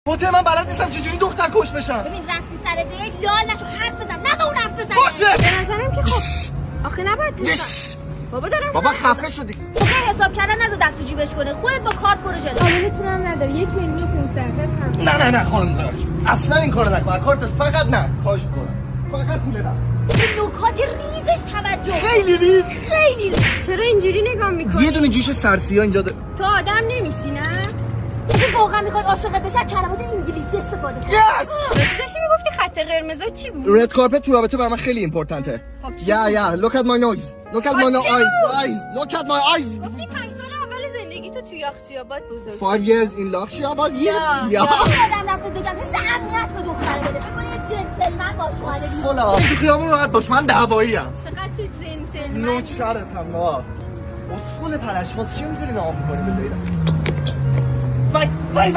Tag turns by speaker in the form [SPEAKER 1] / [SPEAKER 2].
[SPEAKER 1] فاطمه من بلد نیستم چجوری دختر کش بشم.
[SPEAKER 2] ببین رفتی سر دیت لال نشو، حرف بزن، نذار اون حرف بزنه.
[SPEAKER 1] باشه
[SPEAKER 3] به نظرم که خب آخه نباید بابا دارم
[SPEAKER 1] بابا خفه شدی.
[SPEAKER 2] تو که حساب کردن نذار دست تو جیبش کنه، خودت با کارت برو جلو.
[SPEAKER 3] قابلتون هم نداره 1,500,000 بفهم.
[SPEAKER 1] نه خانم اصلا این کارو نکن. کارت فقط نه خواهش می‌کنم. فقط پول نه.
[SPEAKER 2] به نکات ریزش توجه.
[SPEAKER 1] خیلی ریز.
[SPEAKER 3] چرا اینجوری نگاه میکنی؟
[SPEAKER 1] یه دونه جوش سرسیا اینجا
[SPEAKER 3] تو آدم نمیشی نه؟
[SPEAKER 2] تو واقعا میخوای عاشقت بشه کلمات انگلیسی استفاده کنی.
[SPEAKER 3] داشتی میگفتی خط قرمزا چی بود؟
[SPEAKER 1] رد کارپت تو رابطه برای من خیلی ایمپورتنته.
[SPEAKER 3] خب چی
[SPEAKER 1] یا look at my nose. Look at my eyes. Look at my eyes.
[SPEAKER 3] گفتی 5 سال اول زندگی تو یاخچی آباد بزرگ
[SPEAKER 1] 5 years in Lakhshiabad. یا
[SPEAKER 2] آدم رفت بگم حس امنیت به دختره بده. فکر کنی یه جنتلمن باش اومده بیرون.
[SPEAKER 1] خلا تو خیابون راحت باش من دعوایی ام.
[SPEAKER 3] چقدر تو جنتلمن
[SPEAKER 1] نوچرتم نه. اصول پلش واسه چی اینجوری نام می‌کنی بذارید. وای